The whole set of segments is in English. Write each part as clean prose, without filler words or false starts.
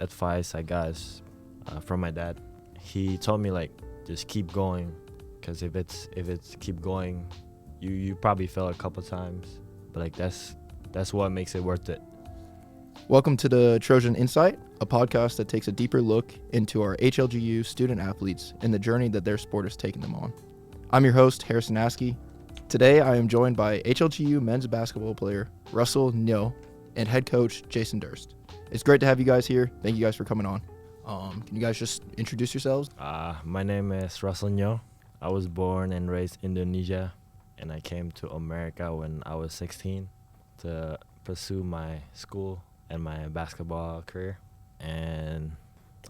advice I got is from my dad. He told me like just keep going, because if it's keep going, you probably fail a couple times, but like that's what makes it worth it. Welcome to the Trojan Insight, a podcast that takes a deeper look into our HLGU student athletes and the journey that their sport has taken them on. I'm your host, Harrison Askey. Today, I am joined by HLGU men's basketball player Russell Nyo and head coach Jason Durst. It's great to have you guys here. Thank you guys for coming on. Can you guys just introduce yourselves? My name is Russell Nyo. I was born and raised in Indonesia, and I came to America when I was 16 to pursue my school and my basketball career. And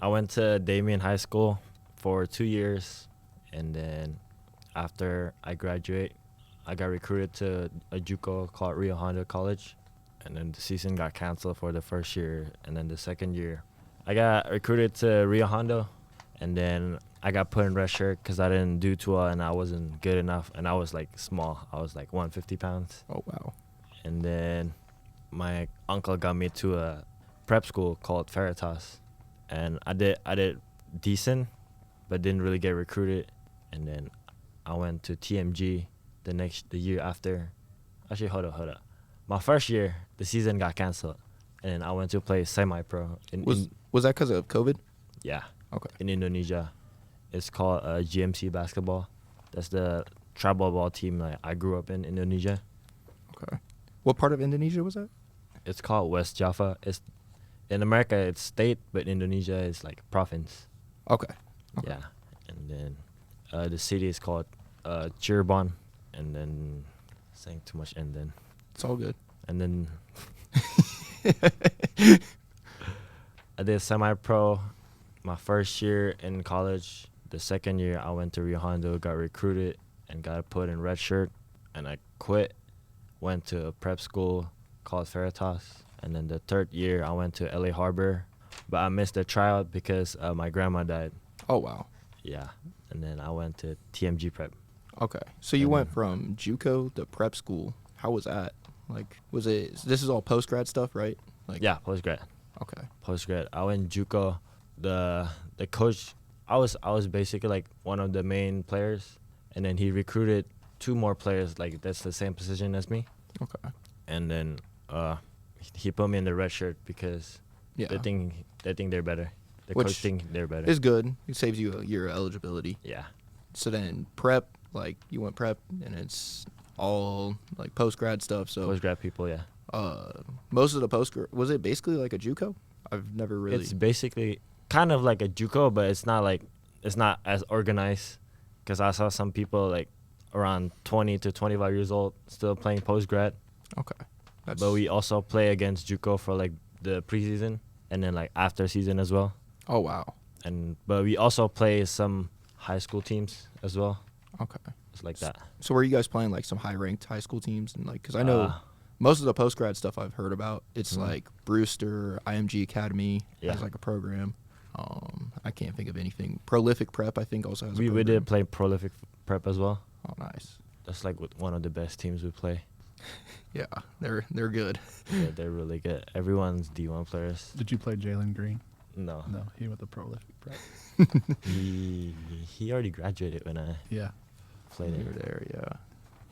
I went to Damien High School for 2 years, and then after I graduate, I got recruited to a JUCO called Rio Hondo College, and then the season got canceled for the first year, and then the second year I got recruited to Rio Hondo, and then I got put in red shirt because I didn't do too well and I wasn't good enough, and I was like small. I was like 150 pounds. Oh, wow. And then my uncle got me to a prep school called Veritas, and I did decent, but didn't really get recruited. And then I went to TMG the year after. Actually, hold up. My first year, the season got canceled, and then I went to play semi-pro. Was that because of COVID? Yeah. Okay. In Indonesia. It's called GMC basketball. That's the tribal ball team that I grew up in Indonesia. Okay. What part of Indonesia was that? It's called West Java. In America, it's state, but Indonesia is like province. Okay. Yeah. And then the city is called Cirebon. And then, saying too much, and then. It's all good. And then I did semi-pro my first year in college. The second year, I went to Rio Hondo, got recruited, and got put in red shirt. And I quit, went to a prep school called Veritas. And then the third year, I went to LA Harbor. But I missed the tryout because my grandma died. Oh, wow. Yeah. And then I went to TMG prep. Okay. So you went from JUCO to prep school. How was that? Like, this is all post-grad stuff, right? Like, Yeah, post-grad. Okay. Post-grad. I went JUCO. The coach, I was basically like one of the main players, and then he recruited 2 more players like that's the same position as me. Okay. And then he put me in the red shirt because Yeah. they think they're better. The Which coach think they're better. It's good. It saves you your eligibility. Yeah. So then prep, like you went prep, and it's all like post-grad stuff. So Post-grad people, yeah. most of the was it basically like a JUCO? I've never really. It's basically kind of like a JUCO, but it's not as organized, because I saw some people like around 20 to 25 years old still playing post-grad. Okay. But we also play against JUCO for like the preseason and then like after season as well. Oh, wow. But we also play some high school teams as well. Okay. It's like that. So were you guys playing like some high-ranked high school teams? And like, because I know most of the post-grad stuff I've heard about, it's like Brewster, IMG Academy has like a program. I can't think of anything. Prolific Prep, I think, also has a program. We did play Prolific Prep as well. Oh, nice. That's like one of the best teams we play. Yeah, they're good. Yeah, they're really good. Everyone's D1 players. Did you play Jalen Green? No. No, he went to Prolific Prep. He already graduated when I played You were it. there, yeah.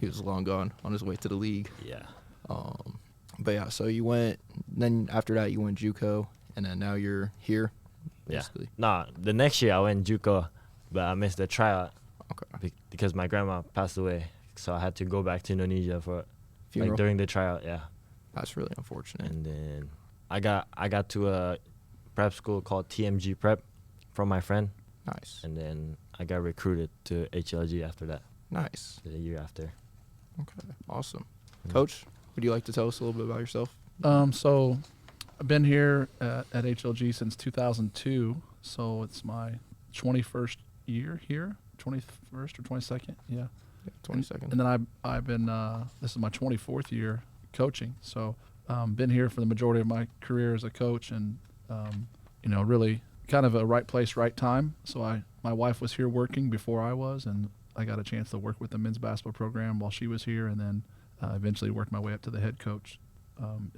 He was long gone on his way to the league. Yeah. But yeah, so you went, then after that you went JUCO, and then now you're here, basically. Yeah. Nah, the next year I went JUCO, but I missed the tryout Okay. because my grandma passed away. So I had to go back to Indonesia for Funeral? like during the tryout, yeah. That's really unfortunate. And then I got to a prep school called TMG Prep from my friend. Nice. And then I got recruited to HLG after that, Nice. the year after. Okay. Awesome. Coach, would you like to tell us a little bit about yourself? So I've been here at HLG since 2002, so it's my 21st year here, 21st or 22nd, yeah. 20 seconds. And then I've been, this is my 24th year coaching, so been here for the majority of my career as a coach, and, really kind of a right place, right time. So my wife was here working before I was, and I got a chance to work with the men's basketball program while she was here, and then eventually worked my way up to the head coach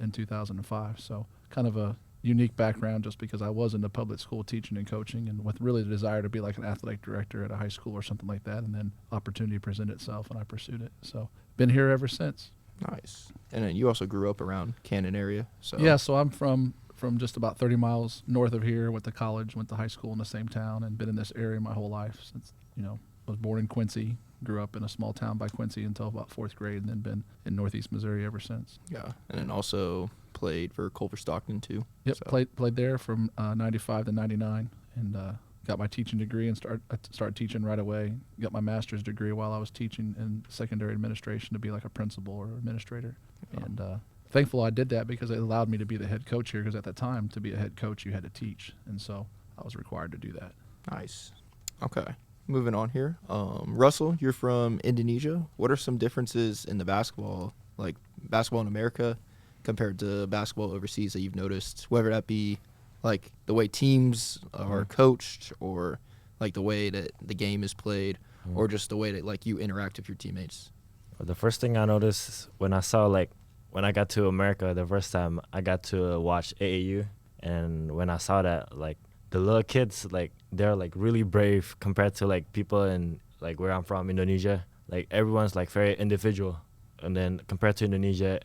in 2005. So kind of a unique background just because I was into public school teaching and coaching, and with really the desire to be like an athletic director at a high school or something like that. And then opportunity presented itself, and I pursued it. So been here ever since. Nice. And then you also grew up around Cannon area. So Yeah, so I'm from just about 30 miles north of here. Went to college, went to high school in the same town, and been in this area my whole life since, was born in Quincy, grew up in a small town by Quincy until about 4th grade, and then been in Northeast Missouri ever since. Yeah, and then also played for Culver Stockton too. Yep, So, played there from 95 to 99, and got my teaching degree and started teaching right away. Got my master's degree while I was teaching in secondary administration to be like a principal or administrator. Yeah. And thankful I did that because it allowed me to be the head coach here, because at that time, to be a head coach, you had to teach. And so I was required to do that. Nice. Okay. Moving on here. Russell, you're from Indonesia. What are some differences in the basketball in America compared to basketball overseas that you've noticed, whether that be like the way teams are coached, or like the way that the game is played, or just the way that like you interact with your teammates? Well, the first thing I noticed when I got to America, the first time I got to watch AAU, and when I saw that, like, the little kids, like, they're like really brave compared to like people in like where I'm from, Indonesia. Like, everyone's like very individual, and then compared to Indonesia,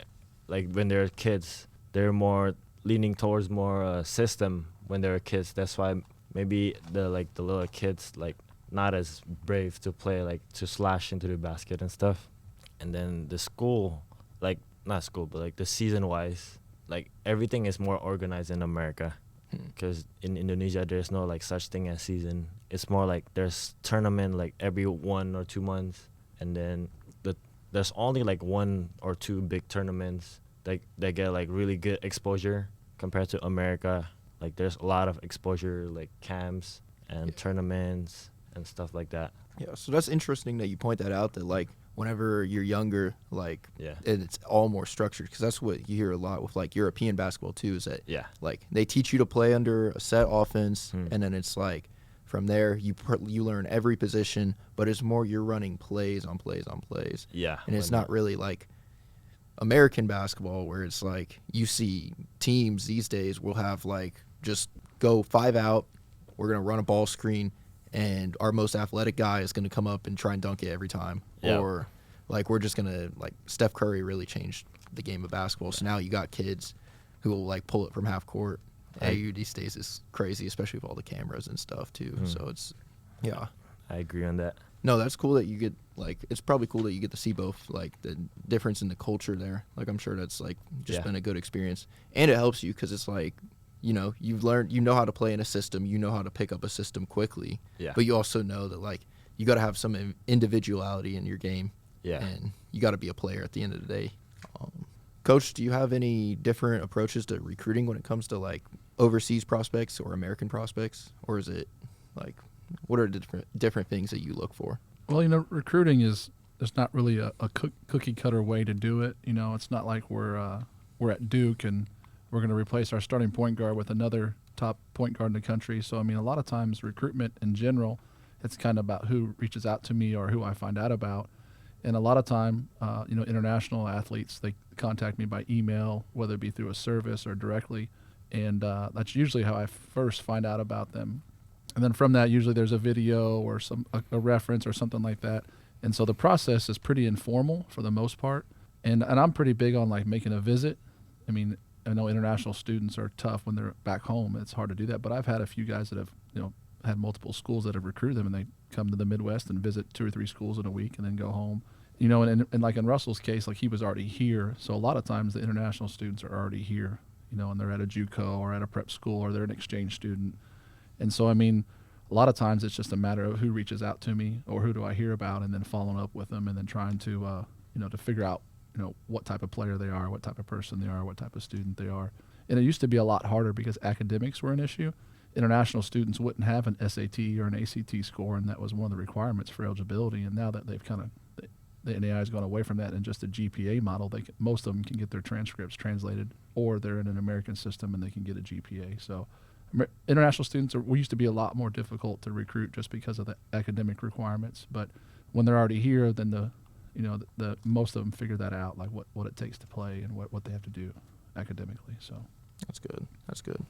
like when they're kids, they're more leaning towards more system when they're kids. That's why maybe the little kids like not as brave to play, like to slash into the basket and stuff. And then the school, like not school, but like the season wise, like everything is more organized in America. Because in Indonesia there's no like such thing as season. It's more like there's tournament like every 1 or 2 months, and then there's only like 1 or 2 big tournaments that get like really good exposure compared to America. Like there's a lot of exposure, like camps and tournaments and stuff like that. Yeah, so that's interesting that you point that out, that like whenever you're younger, like it's all more structured, because that's what you hear a lot with like European basketball too, is that like they teach you to play under a set offense, and then it's like from there you learn every position, but it's more you're running plays on plays on plays. Yeah. And it's not really like American basketball where it's like you see teams these days will have like just go 5 out, we're going to run a ball screen, and our most athletic guy is going to come up and try and dunk it every time. Yep. Or like we're just going to, like, Steph Curry really changed the game of basketball. So now you got kids who will like pull it from half court. AU these days is crazy, especially with all the cameras and stuff too. So it's, yeah. I agree on that. No, that's cool that you get, like, it's probably cool that you get to see both, like, the difference in the culture there. Like, I'm sure that's, like, just been a good experience. And it helps you because it's, like, you know, you've learned, you know how to play in a system, you know how to pick up a system quickly. Yeah. But you also know that, like, you got to have some individuality in your game. Yeah. And you got to be a player at the end of the day. Coach, do you have any different approaches to recruiting when it comes to, like, overseas prospects or American prospects? Or is it, like, what are the different things that you look for? Well, you know, recruiting is not really a cookie cutter way to do it. You know, it's not like we're at Duke and we're going to replace our starting point guard with another top point guard in the country. So, I mean, a lot of times recruitment in general, it's kind of about who reaches out to me or who I find out about. And a lot of time, you know, international athletes, they contact me by email, whether it be through a service or directly. And that's usually how I first find out about them. And then from that, usually there's a video or a reference or something like that. And so the process is pretty informal for the most part. And I'm pretty big on, like, making a visit. I mean, I know international students are tough when they're back home. It's hard to do that. But I've had a few guys that have, you know, had multiple schools that have recruited them, and they come to the Midwest and visit 2 or 3 schools in a week and then go home. You know, and like in Russell's case, like, he was already here. So a lot of times the international students are already here, you know, and they're at a JUCO or at a prep school or they're an exchange student. And so, I mean, a lot of times it's just a matter of who reaches out to me or who do I hear about, and then following up with them and then trying to, you know, to figure out, you know, what type of player they are, what type of person they are, what type of student they are. And it used to be a lot harder because academics were an issue. International students wouldn't have an SAT or an ACT score, and that was one of the requirements for eligibility. And now that they've kind of, the NAI has gone away from that and just a GPA model, most of them can get their transcripts translated, or they're in an American system and they can get a GPA. So international students we used to be a lot more difficult to recruit just because of the academic requirements. But when they're already here, then the most of them figure that out, like what it takes to play and what they have to do academically. So That's good. That's good.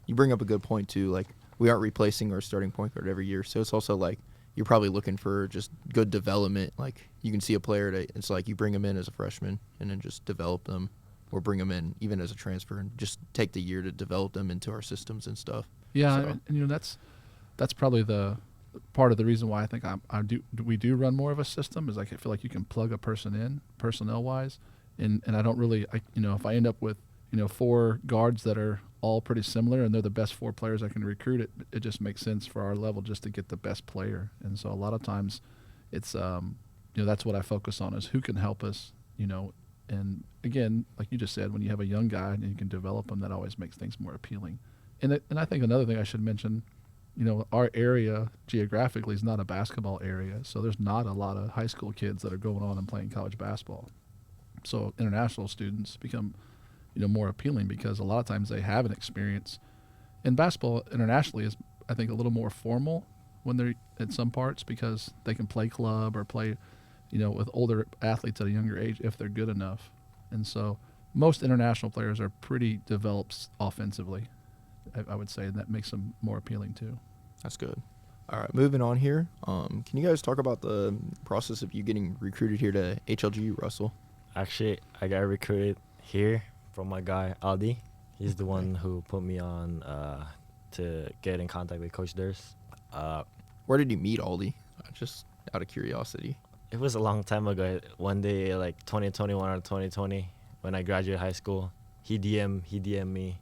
You bring up a good point too. Like, we aren't replacing our starting point guard every year, so it's also like you're probably looking for just good development. Like, you can see a player that it's like you bring them in as a freshman and then just develop them, or bring them in even as a transfer and just take the year to develop them into our systems and stuff. Yeah, So- and you know that's probably the part of the reason why I think we do run more of a system is like I feel like you can plug a person in personnel wise, and I don't really if I end up with 4 guards that are all pretty similar and they're the best 4 players I can recruit, it just makes sense for our level just to get the best player. And so a lot of times it's that's what I focus on is who can help us, and again, like you just said, when you have a young guy and you can develop them, that always makes things more appealing. And I think another thing I should mention, our area geographically is not a basketball area, so there's not a lot of high school kids that are going on and playing college basketball. So international students become more appealing because a lot of times they have an experience. And basketball internationally is, I think, a little more formal when they're at some parts because they can play club or play, with older athletes at a younger age if they're good enough. And so most international players are pretty developed offensively, I would say, and that makes them more appealing too. That's good. All right, moving on here. Can you guys talk about the process of you getting recruited here to HLGU, Russell? Actually, I got recruited here from my guy Aldi. He's the one who put me on to get in contact with Coach Durst. Where did you meet Aldi? Just out of curiosity. It was a long time ago. One day, like 2021 or 2020, when I graduated high school, he DM'd me,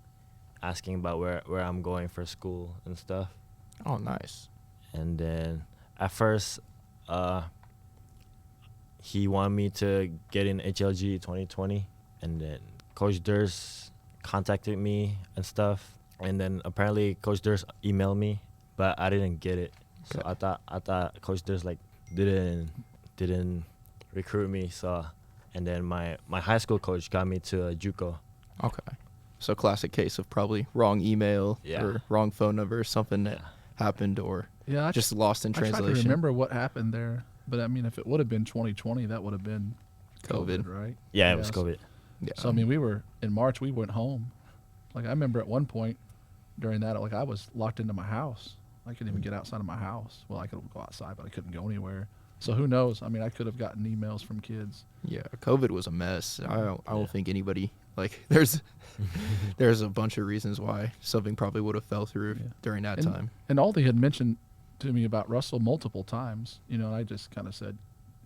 asking about where I'm going for school and stuff. Oh, nice. And then at first, he wanted me to get in HLG 2020, and then Coach Durst contacted me and stuff. And then apparently Coach Durst emailed me, but I didn't get it. So I thought Coach Durst like didn't recruit me. So, and then my high school coach got me to a JUCO. Okay. So classic case of probably wrong email or wrong phone number or something that happened or just lost in translation. I try to remember what happened there, but I mean, if it would have been 2020, that would have been COVID, right? Yeah, it was COVID. Yeah. So I mean, in March we went home. Like I remember at one point during that, like I was locked into my house. I couldn't even get outside of my house. Well, I could go outside, but I couldn't go anywhere. So who knows? I mean, I could have gotten emails from kids. Yeah, COVID was a mess. I don't think anybody there's a bunch of reasons why something probably would have fell through during that time. And Aldi had mentioned to me about Russell multiple times, and I just kind of said,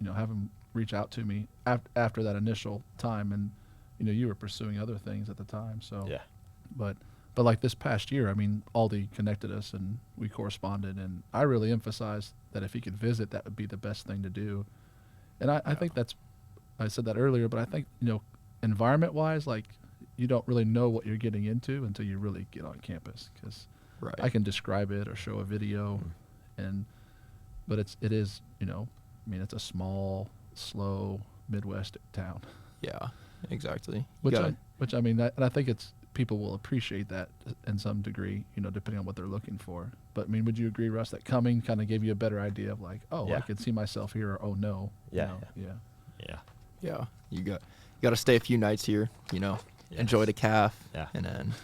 have him reach out to me after that initial time, and you were pursuing other things at the time. So Yeah. But like this past year, I mean, Aldi connected us and we corresponded, and I really emphasized that if he could visit, that would be the best thing to do. And I think I said that earlier, but I think, environment-wise, like you don't really know what you're getting into until you really get on campus, because Right. I can describe it or show a video, but it is, it's a small, slow Midwest town. Yeah, exactly. Which I mean, and I think people will appreciate that in some degree, depending on what they're looking for. But I mean, would you agree, Russ, that coming kind of gave you a better idea of like, I could see myself here, or oh no, Yeah. You got to stay a few nights here, enjoy the calf, and then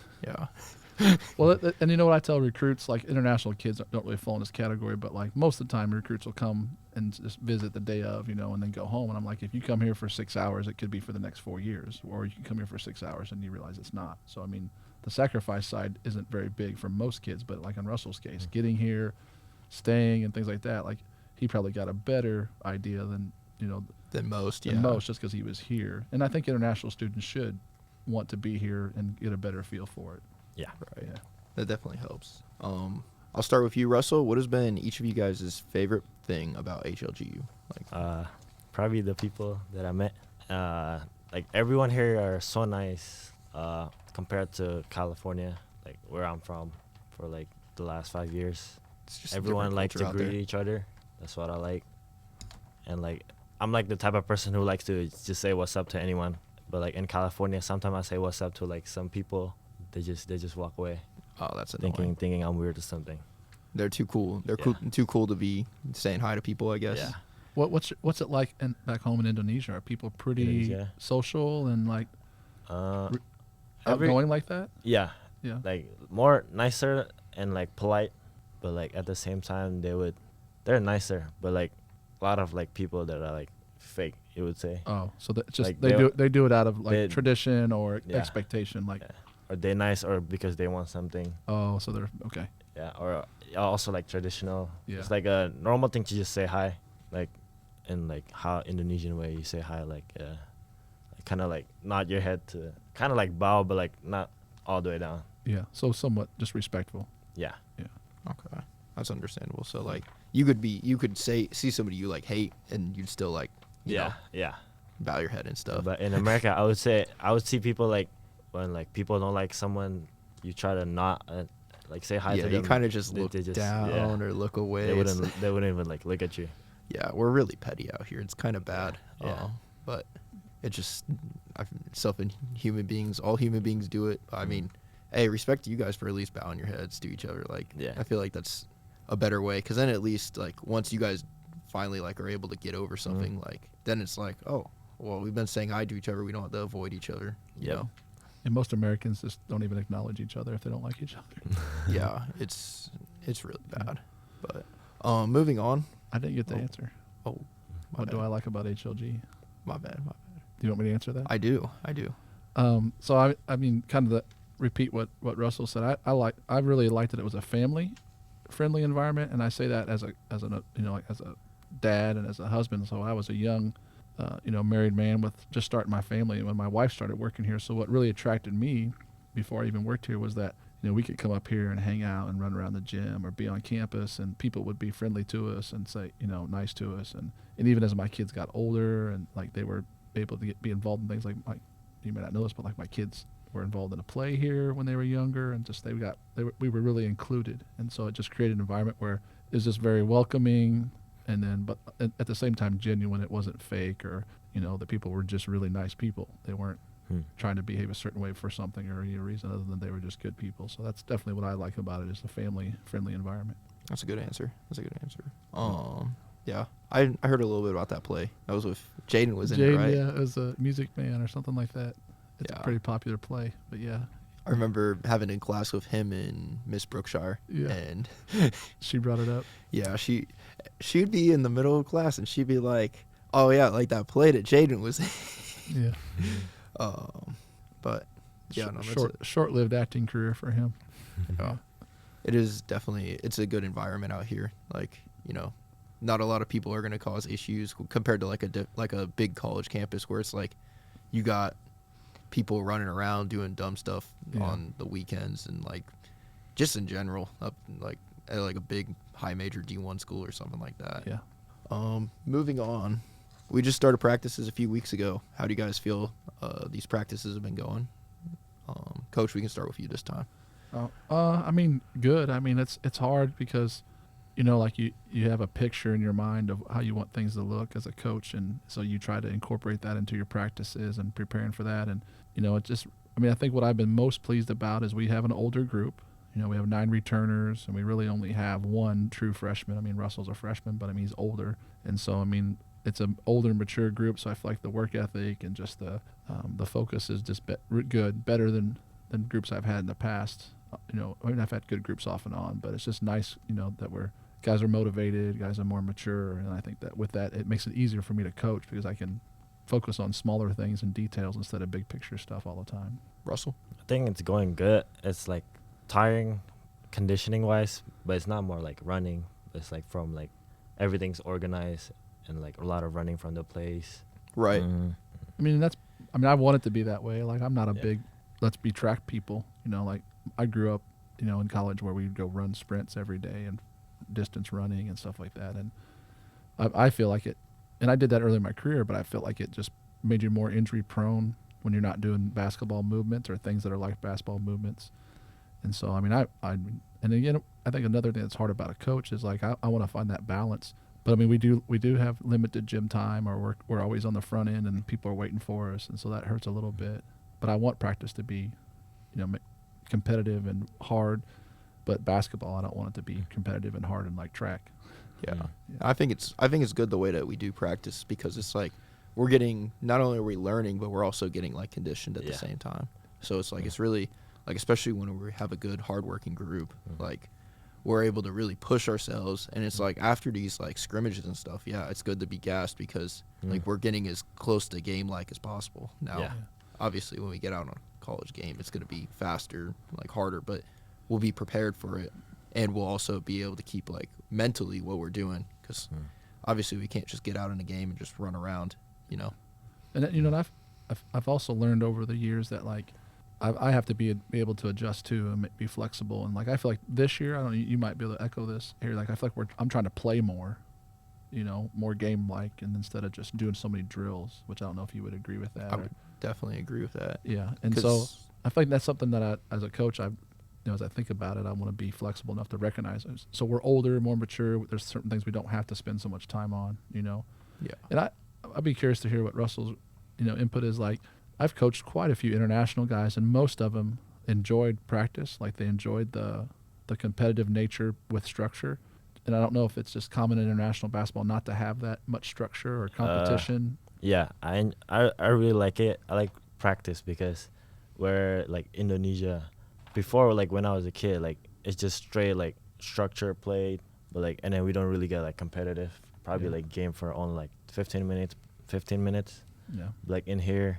Well, and you know what I tell recruits, like international kids don't really fall in this category, but like most of the time recruits will come and just visit the day of, and then go home. And I'm like, if you come here for 6 hours, it could be for the next 4 years, or you can come here for 6 hours and you realize it's not. So, I mean, the sacrifice side isn't very big for most kids, but like in Russell's case, getting here, staying and things like that, like he probably got a better idea than, than most, just because he was here. And I think international students should want to be here and get a better feel for it. Yeah. Right. Yeah. That definitely helps. I'll start with you, Russell. What has been each of you guys' favorite thing about HLGU? Probably the people that I met. Like everyone here are so nice compared to California, like where I'm from, for like the last 5 years. It's just a Everyone different likes to culture out greet there. each other. That's what I like. And like I'm like the type of person who likes to just say what's up to anyone. But like in California, sometimes I say what's up to like some people. They just walk away, Oh, that's annoying. thinking I'm weird or something. They're too cool. They're Yeah. too cool to be saying hi to people, I guess. Yeah. What's it like back home in Indonesia? Are people pretty Indonesia? social and like? Uh, outgoing like that? Yeah, Yeah. like more nicer and like polite, but like at the same time they're nicer, but like a lot of like people that are like fake, you would say. Oh, so that just Like, they do it out of like they- tradition or Yeah. expectation, like Yeah. Or they nice or because they want something. oh, so they're okay. Yeah, or also like traditional. Yeah. It's like a normal thing to just say hi, like in like how Indonesian way you say hi, like kind of like nod your head to kind of like bow, but like not all the way down. Yeah, so somewhat just respectful. Yeah. Okay, that's understandable. So like you could see somebody you like hate and you'd still like you know, Yeah. bow your head and stuff. But in America, I would see people like when like people don't like someone, you try to not like say hi yeah, to them. you kind of just They- look they just- down yeah. or look away. They It's- wouldn't even like look at you. yeah, we're really petty out here. It's kind of bad. Yeah. But it just human beings. All human beings do it. I mean, hey, respect to you guys for at least bowing your heads to each other. Like, Yeah. I feel like that's a better way, because then at least like once you guys finally like are able to get over something, like then it's like, oh, well, we've been saying hi to each other. We don't have to avoid each other. You Yep. know? And most Americans just don't even acknowledge each other if they don't like each other. Yeah, it's really bad. But moving on. I didn't get the Oh. answer. Oh, my What bad. do I like about HLG? My bad. Do you want me to answer that? I do. So I mean, kind of repeat what Russell said. I really liked that it was a family friendly environment, and I say that as a like as a dad and as a husband. So I was a young, married man with just starting my family when my wife started working here. So what really attracted me before I even worked here was that we could come up here and hang out and run around the gym or be on campus, and people would be friendly to us and say nice to us, and even as my kids got older and like they were able to be involved in things like you may not know this, but like my kids were involved in a play here when they were younger, and just we were really included, and so it just created an environment where it was just very welcoming, and then but at the same time genuine. It wasn't fake, or the people were just really nice people. They weren't trying to behave a certain way for something or any reason other than they were just good people. So that's definitely what I like about it, is the family friendly environment. That's a good answer. Yeah, I heard a little bit about that play. That was with Jaden was in it, right? Yeah, it was a Music Man or something like that. It's Yeah. a pretty popular play, but yeah, I remember having in class with him and Miss Brookshire. Yeah. And she brought it up. yeah, she'd be in the middle of class and she'd be like, "Oh yeah, like that play that Jaden was in." Yeah, But yeah, no, that's short-lived acting career for him. yeah. It is definitely, it's a good environment out here. Like, not a lot of people are going to cause issues compared to like a big college campus where it's like you got people running around doing dumb stuff Yeah. on the weekends and like just in general up like at like a big high major D1 school or something like that. Yeah. Moving on, we just started practices a few weeks ago. How do you guys feel these practices have been going? Coach, we can start with you this time. I mean, good. I mean, it's hard because, like you have a picture in your mind of how you want things to look as a coach, and so you try to incorporate that into your practices and preparing for that. And it just, I think what I've been most pleased about is we have an older group. We have 9 returners, and we really only have 1 true freshman. I mean, Russell's a freshman, but he's older, and so it's an older, mature group. So I feel like the work ethic and just the focus is just good, better than groups I've had in the past. I've had good groups off and on, but it's just nice, that guys are motivated, guys are more mature, and I think that with that, it makes it easier for me to coach because I can focus on smaller things and details instead of big picture stuff all the time. Russell? I think it's going good. It's like tiring conditioning wise, but it's not more like running. It's like from like everything's organized and like a lot of running from the place. Right. I want it to be that way. Like I'm not a Yeah. big let's be track people. Like I grew up, in college where we'd go run sprints every day and distance running and stuff like that. And I feel like it, and I did that early in my career, but I felt like it just made you more injury prone when you're not doing basketball movements or things that are like basketball movements. And so, and again, I think another thing that's hard about a coach is like, I want to find that balance. But we do have limited gym time, or we're always on the front end and people are waiting for us. And so that hurts a little bit, but I want practice to be, competitive and hard, but basketball, I don't want it to be competitive and hard and like track. Yeah. Mm. I think it's good the way that we do practice, because it's like we're getting, not only are we learning, but we're also getting like conditioned at the Yeah. same time. So it's like it's really like, especially when we have a good hardworking group, like we're able to really push ourselves. And it's like after these like scrimmages and stuff, yeah, it's good to be gassed because like we're getting as close to game like as possible. Now, obviously, when we get out on a college game, it's going to be faster, like harder, but we'll be prepared for it, and we'll also be able to keep like mentally what we're doing because obviously we can't just get out in a game and just run around, you know. And that, you know, I've also learned over the years that like I have to be able to adjust to and be flexible. And like I feel like this year, I don't know, you might be able to echo this here. Like I feel like I'm trying to play more, you know, more game like, and instead of just doing so many drills, which I don't know if you would agree with that. I would definitely agree with that. Yeah, and so I feel like that's something that I, as a coach, as I think about it, I want to be flexible enough to recognize it. So we're older, more mature. There's certain things we don't have to spend so much time on, you know. Yeah. And I'd be curious to hear what Russell's, you know, input is. Like I've coached quite a few international guys, and most of them enjoyed practice. Like they enjoyed the competitive nature with structure. And I don't know if it's just common in international basketball not to have that much structure or competition. Yeah, I really like it. I like practice because we're like Indonesia. Before, like when I was a kid, like it's just straight like structure played, but like and then we don't really get like competitive. Probably like game for only like 15 minutes. Yeah. Like in here,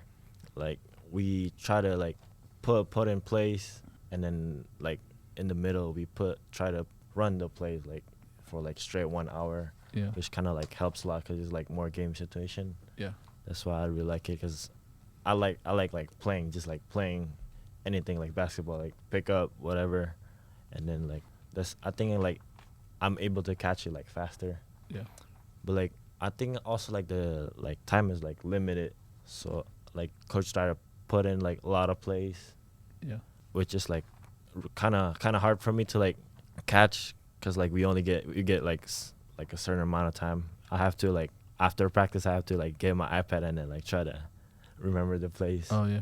like we try to like put in place, and then like in the middle we try to run the plays like for like straight 1 hour. Yeah. Which kind of like helps a lot because it's like more game situation. Yeah. That's why I really like it because I like playing, just like playing anything like basketball, like pick up whatever, and then like I think like I'm able to catch it like faster. Yeah. But like I think also like the like time is like limited, so like coach started put in like a lot of plays. Yeah. Which is like kind of hard for me to like catch because like we get like a certain amount of time. I have to like after practice I have to like get my iPad and then like try to remember the plays. Oh yeah.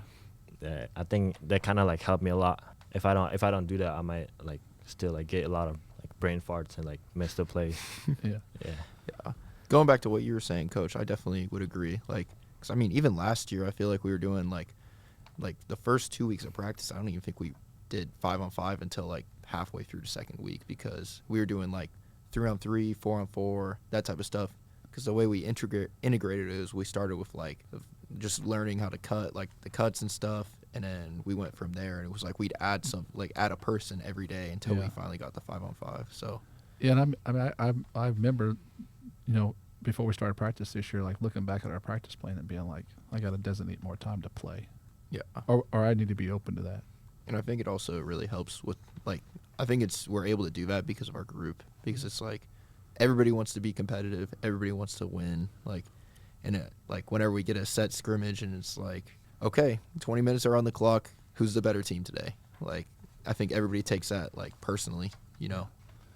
I think that kind of like helped me a lot. If I don't do that, I might like still like get a lot of like brain farts and like miss the plays. Yeah. Yeah. Going back to what you were saying, Coach, I definitely would agree. Like, because I mean, even last year, I feel like we were doing like the first 2 weeks of practice. I don't even think we did 5-on-5 until like halfway through the second week because we were doing like 3-on-3, 4-on-4, that type of stuff. Because the way we integrated it is we started with like just learning how to cut, like the cuts and stuff, and then we went from there. And it was like we'd add a person every day until we finally got the 5-on-5. So yeah, and I remember, you know, before we started practice this year, like looking back at our practice plan and being like, I got to designate more time to play. Yeah. Or I need to be open to that. And I think it also really helps with like I think we're able to do that because of our group, because it's like everybody wants to be competitive, everybody wants to win, like, and like whenever we get a set scrimmage and it's like, okay, 20 minutes are on the clock, who's the better team today? Like, I think everybody takes that like personally, you know.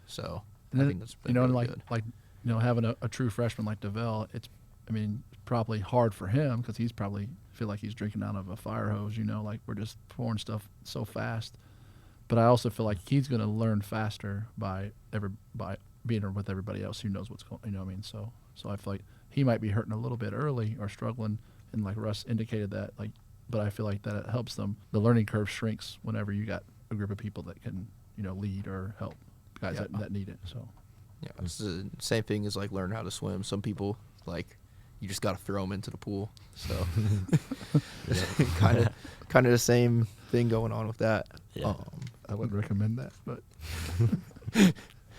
So I think that's been really good. Like you know, having a true freshman like DeVell, it's probably hard for him because he's probably feel like he's drinking out of a fire hose, you know, like we're just pouring stuff so fast. But I also feel like he's going to learn faster by being with everybody else who knows what's going, you know what I mean? So I feel like he might be hurting a little bit early or struggling, and like Russ indicated that, like, but I feel like that it helps them. The learning curve shrinks whenever you got a group of people that can, you know, lead or help guys that need it. So yeah, it's the same thing as like learning how to swim. Some people like you just got to throw them into the pool. So kind of the same thing going on with that. Yeah. I wouldn't recommend that, but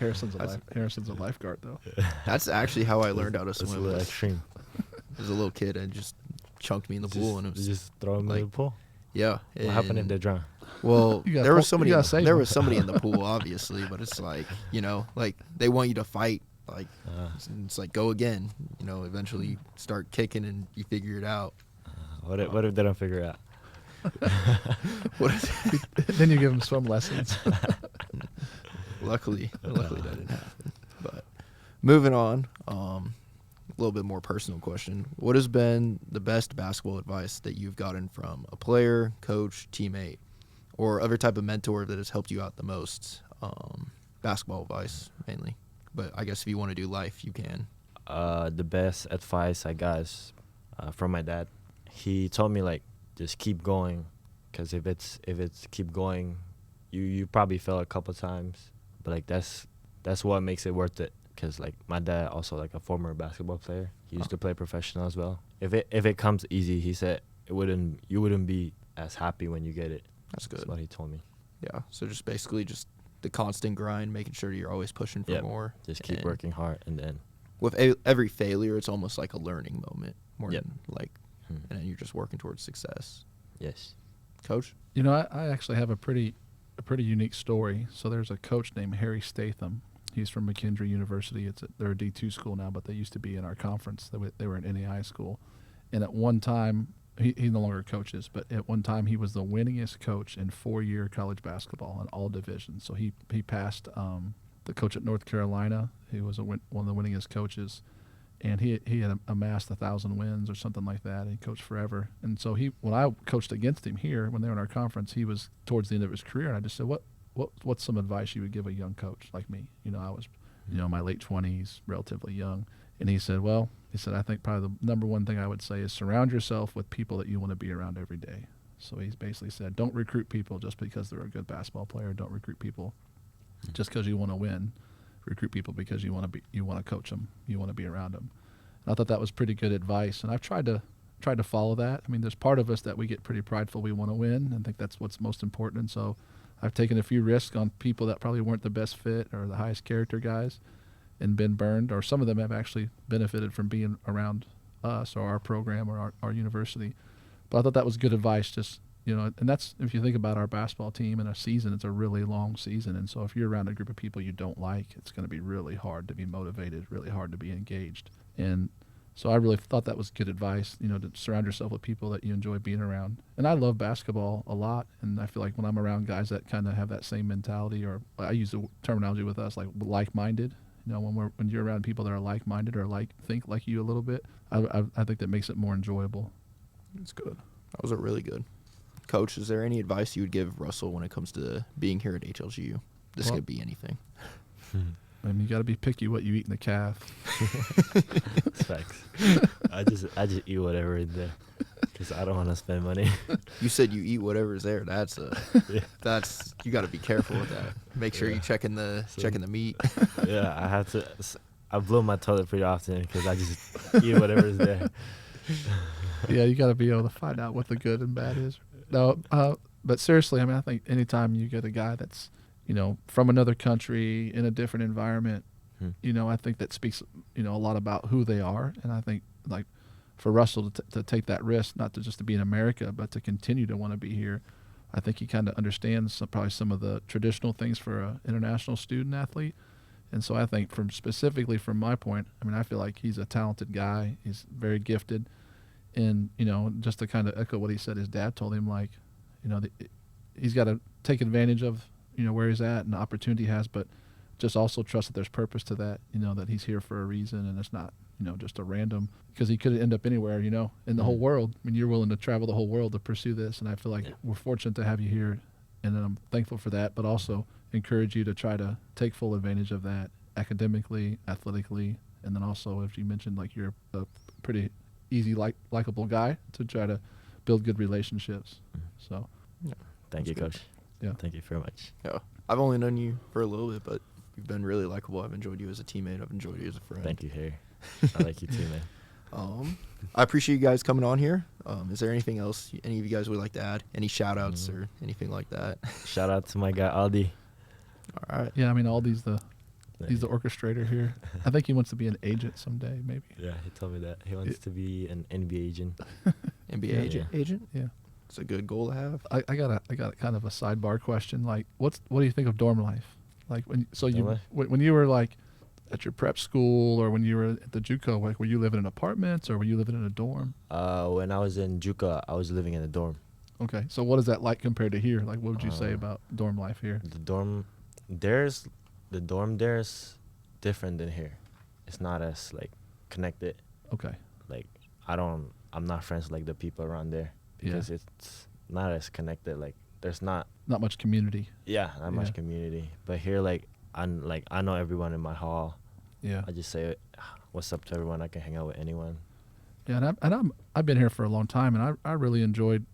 Harrison's a lifeguard though. That's actually how I learned how to swim. It's a little extreme. As a little kid, and just chunked me in the pool, and it was just throw him like, in the pool. Yeah. What happened if they drown? Well, there was somebody in the pool, obviously, but it's like, you know, like they want you to fight. Like it's like go again. You know, eventually you start kicking and you figure it out. What if they don't figure it out? Then you give them swim lessons. Luckily that didn't happen. But moving on, a little bit more personal question. What has been the best basketball advice that you've gotten from a player, coach, teammate, or other type of mentor that has helped you out the most? Basketball advice mainly, but I guess if you want to do life, you can. The best advice I got is from my dad. He told me like just keep going, Because if it's keep going, you probably fail a couple times, but like that's what makes it worth it. Because like my dad also like a former basketball player. He used to play professional as well. If it comes easy, he said you wouldn't be as happy when you get it. That's good. That's what he told me. Yeah. So just basically just the constant grind, making sure you're always pushing for Yep. more. Just keep And working hard, and then with every failure, it's almost like a learning moment more Yep. than like, Hmm. and then you're just working towards success. yes. Coach? You know, I actually have a pretty unique story. So there's a coach named Harry Statham. He's from McKendree University. They're a D2 school now, but they used to be in our conference. They were an NAI school, and at one time he no longer coaches, but at one time he was the winningest coach in 4-year college basketball in all divisions. So he passed the coach at North Carolina, who was one of the winningest coaches, and he had amassed 1,000 wins or something like that. And he coached forever. And so when I coached against him here when they were in our conference, he was towards the end of his career, and I just said, what's some advice you would give a young coach like me? You know, I was, in my late 20s, relatively young. And he said, I think probably the number one thing I would say is surround yourself with people that you want to be around every day. So he basically said, don't recruit people just because they're a good basketball player. Don't recruit people just because you want to win. Recruit people because you want to coach them. You want to be around them. And I thought that was pretty good advice. And I've tried to follow that. I mean, there's part of us that we get pretty prideful. We want to win. I think that's what's most important. And so I've taken a few risks on people that probably weren't the best fit or the highest character guys and been burned, or some of them have actually benefited from being around us or our program or our university. But I thought that was good advice, just, and that's, if you think about our basketball team in a season, it's a really long season. And so if you're around a group of people you don't like, it's going to be really hard to be motivated, really hard to be engaged. And so I really thought that was good advice, to surround yourself with people that you enjoy being around. And I love basketball a lot, and I feel like when I'm around guys that kind of have that same mentality, or I use the terminology with us, like-minded, when you're around people that are like-minded or think like you a little bit, I think that makes it more enjoyable. That's good. That was a really good. Coach, is there any advice you would give Russell when it comes to being here at HLGU? This could be anything. I mean, you got to be picky what you eat in the calf. Facts. I just eat whatever is there because I don't want to spend money. You said you eat whatever's there. That's you got to be careful with that. Make sure you checking the meat. Yeah, I have to. I blow my toilet pretty often because I just eat whatever is there. Yeah, you got to be able to find out what the good and bad is. No, but seriously, I mean, I think anytime you get a guy that's, from another country in a different environment, I think that speaks, a lot about who they are. And I think, like, for Russell to take that risk, not to just to be in America, but to continue to want to be here, I think he kind of understands probably some of the traditional things for an international student athlete. And so I think specifically from my point, I mean, I feel like he's a talented guy. He's very gifted. And, just to kind of echo what he said, his dad told him, like, he's got to take advantage of, where he's at and the opportunity he has, but just also trust that there's purpose to that, that he's here for a reason and it's not, just a random, because he could end up anywhere, in the whole world. I mean, you're willing to travel the whole world to pursue this, and I feel like we're fortunate to have you here, and I'm thankful for that, but also encourage you to try to take full advantage of that academically, athletically, and then also, as you mentioned, like, you're a pretty easy, likable guy to try to build good relationships. So, Thank you, Coach. Yeah. Thank you very much. Yeah. I've only known you for a little bit, but you've been really likable. I've enjoyed you as a teammate. I've enjoyed you as a friend. Thank you, Harry. I like you too, man. I appreciate you guys coming on here. Is there anything else any of you guys would like to add? Any shout outs or anything like that? Shout out to my guy Aldi. All right. yeah, I mean, Aldi's he's the orchestrator here. I think he wants to be an agent someday, maybe. Yeah, he told me that he wants to be an NBA agent. NBA Yeah. agent? Yeah. It's a good goal to have. I got kind of a sidebar question. Like, what do you think of dorm life? Like, when you were like at your prep school, or when you were at the JUCO, like, were you living in apartments or were you living in a dorm? When I was in JUCO, I was living in a dorm. Okay, so what is that like compared to here? Like, what would you say about dorm life here? The dorm there's different than here. It's not as like connected. Okay. Like I'm not friends with like the people around there because it's not as connected. Like there's not much community. not much community. But here, like I know everyone in my hall. Yeah. I just say what's up to everyone. I can hang out with anyone. Yeah, and I've been here for a long time, and I really enjoyed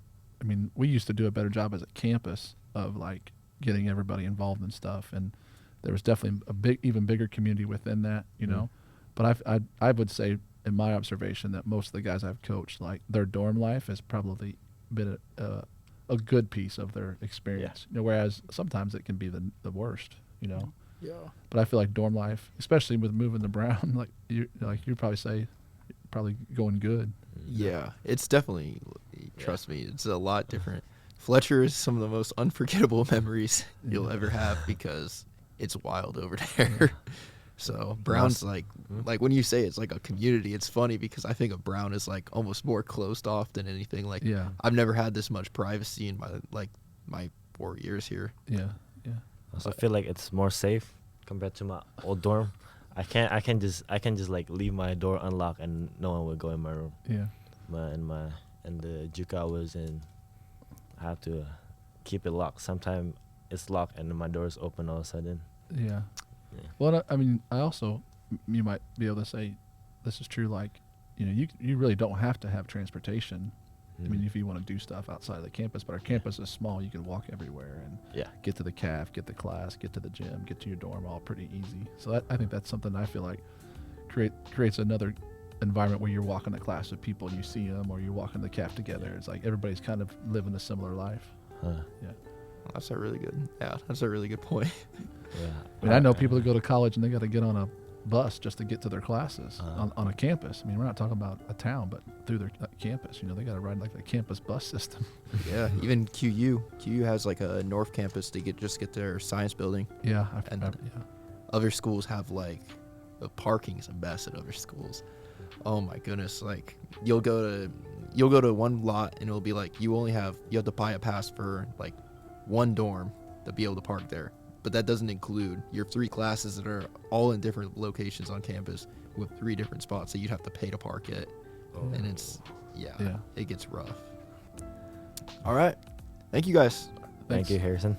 I mean, we used to do a better job as a campus of like getting everybody involved in stuff, and there was definitely a even bigger community within that, you know. But I would say, in my observation, that most of the guys I've coached, like their dorm life has probably been a good piece of their experience. You know, whereas sometimes it can be the worst, you know. Yeah. But I feel like dorm life, especially with moving to Brown, like you probably say, probably going good. Yeah, it's definitely, trust me, it's a lot different. Fletcher is some of the most unforgettable memories you'll ever have because it's wild over there. So Brown's like when you say it's like a community, it's funny because I think of Brown as like almost more closed off than anything. Like I've never had this much privacy in my 4 years here. Yeah. Also, I feel like it's more safe compared to my old dorm. I can just like leave my door unlocked and no one would go in my room. Yeah. But in the JUCO I was in, I have to keep it locked. Sometimes it's locked and then my door is open all of a sudden. Yeah. Well, I mean, I also, you might be able to say, this is true. Like, you know, you really don't have to have transportation. I mean, if you want to do stuff outside of the campus, but our campus is small, you can walk everywhere and get to the caf, get to class, get to the gym, get to your dorm, all pretty easy. So I think that's something I feel like creates another environment where you're walking to class with people and you see them, or you're walking to the caf together. It's like everybody's kind of living a similar life. Yeah. That's a really good point. Yeah. I mean, I know people that go to college and they got to get on a bus just to get to their classes on a campus. I mean, we're not talking about a town, but through their campus. You know, they got to ride like the campus bus system. Yeah, even QU has like a North Campus to get their science building. Yeah, other schools have like the parking is a mess at other schools. Oh my goodness! Like you'll go to one lot and it'll be like you have to buy a pass for like one dorm to be able to park there. But that doesn't include your 3 classes that are all in different locations on campus with 3 different spots that you'd have to pay to park at. And it's, it gets rough. All right. Thank you guys. Thank you, Harrison.